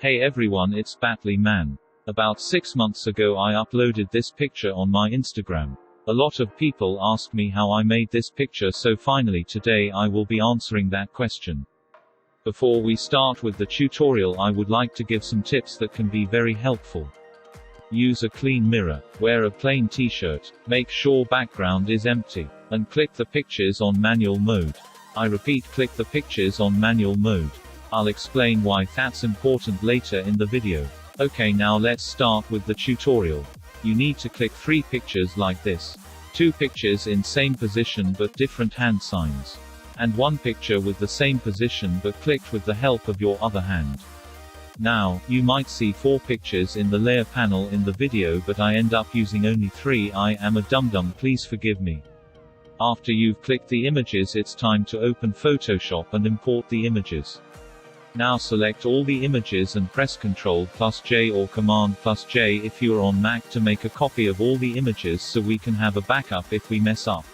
Hey everyone, it's Batli-Man. About 6 months ago I uploaded this picture on my Instagram. A lot of people ask me how I made this picture, so finally today I will be answering that question. Before we start with the tutorial, I would like to give some tips that can be very helpful. Use a clean mirror. Wear a plain t-shirt. Make sure background is empty. And click the pictures on manual mode. I repeat, click the pictures on manual mode. I'll explain why that's important later in the video. Okay, now let's start with the tutorial. You need to click 3 pictures like this. 2 pictures in same position but different hand signs. And 1 picture with the same position but clicked with the help of your other hand. Now, you might see 4 pictures in the layer panel in the video, but I end up using only 3. I am a dum-dum, please forgive me. After you've clicked the images, it's time to open Photoshop and import the images. Now select all the images and press Ctrl+J or Command+J if you're on Mac to make a copy of all the images so we can have a backup if we mess up.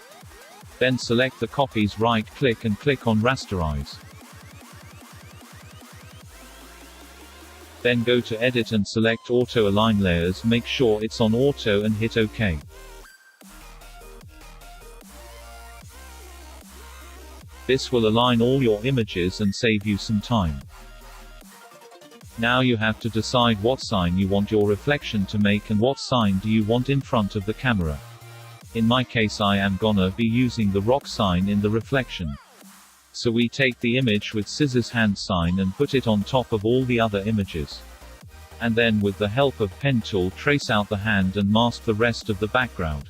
Then select the copies, right-click and click on Rasterize. Then go to Edit and select Auto Align Layers, make sure it's on Auto and hit OK. This will align all your images and save you some time. Now you have to decide what sign you want your reflection to make and what sign do you want in front of the camera. In my case, I am gonna be using the rock sign in the reflection. So we take the image with scissors hand sign and put it on top of all the other images. And then with the help of pen tool trace out the hand and mask the rest of the background.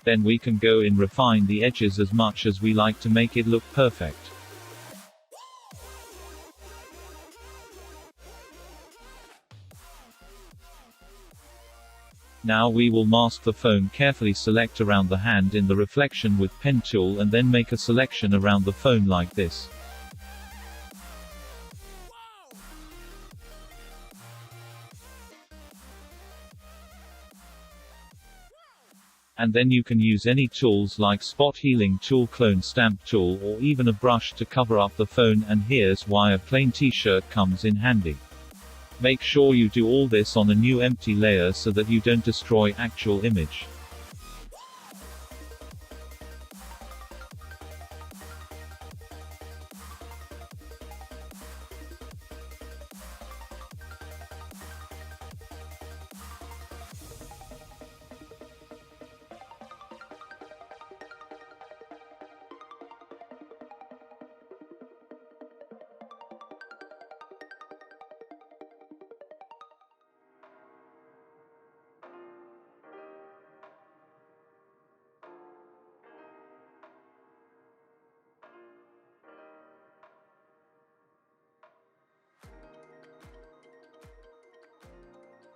Then we can go in refine the edges as much as we like to make it look perfect. Now we will mask the phone. Carefully select around the hand in the reflection with pen tool and then make a selection around the phone like this. And then you can use any tools like spot healing tool, clone stamp tool, or even a brush to cover up the phone, and here's why a plain t-shirt comes in handy. Make sure you do all this on a new empty layer so that you don't destroy actual image.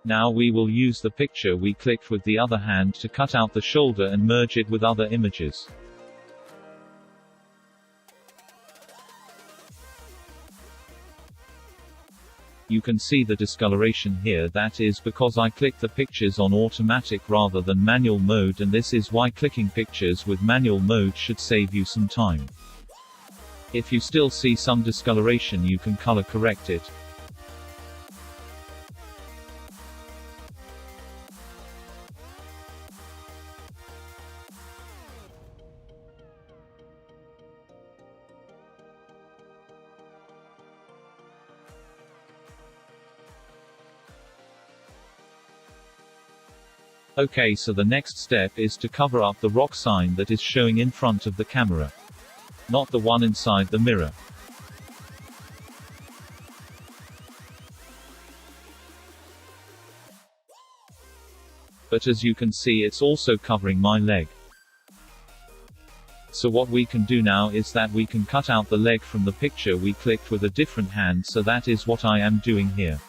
Now we will use the picture we clicked with the other hand to cut out the shoulder and merge it with other images. You can see the discoloration here. That is because I clicked the pictures on automatic rather than manual mode, and this is why clicking pictures with manual mode should save you some time. If you still see some discoloration, you can color correct it. Okay, so the next step is to cover up the rock sign that is showing in front of the camera. Not the one inside the mirror. But as you can see, it's also covering my leg. So what we can do now is that we can cut out the leg from the picture we clicked with a different hand, so that is what I am doing here.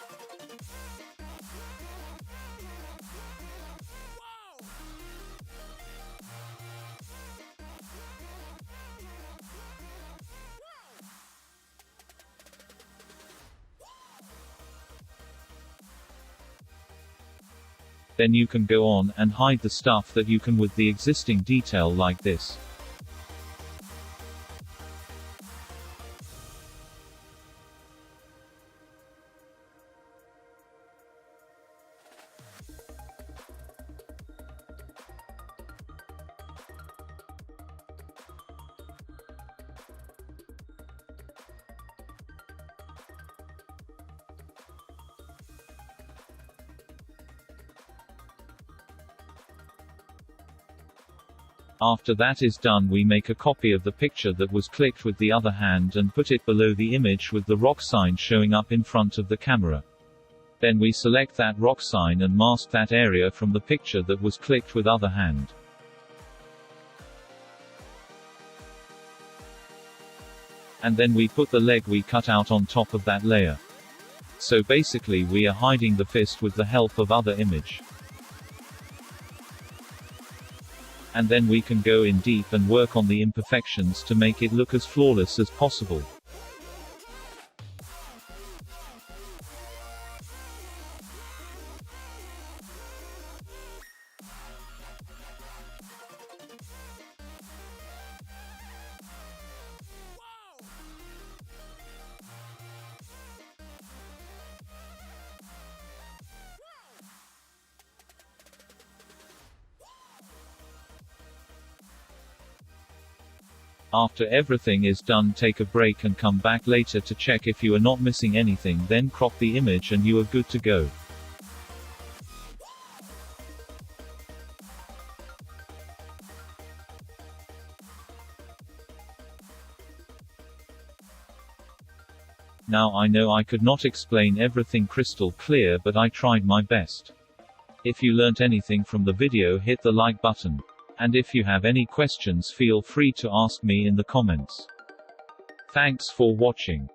Then you can go on and hide the stuff that you can with the existing detail like this. After that is done, we make a copy of the picture that was clicked with the other hand and put it below the image with the rock sign showing up in front of the camera. Then we select that rock sign and mask that area from the picture that was clicked with other hand. And then we put the leg we cut out on top of that layer. So basically we are hiding the fist with the help of other image. And then we can go in deep and work on the imperfections to make it look as flawless as possible. After everything is done, take a break and come back later to check if you are not missing anything, then crop the image and you are good to go. Now I know I could not explain everything crystal clear, but I tried my best. If you learnt anything from the video, hit the like button. And if you have any questions, feel free to ask me in the comments. Thanks for watching.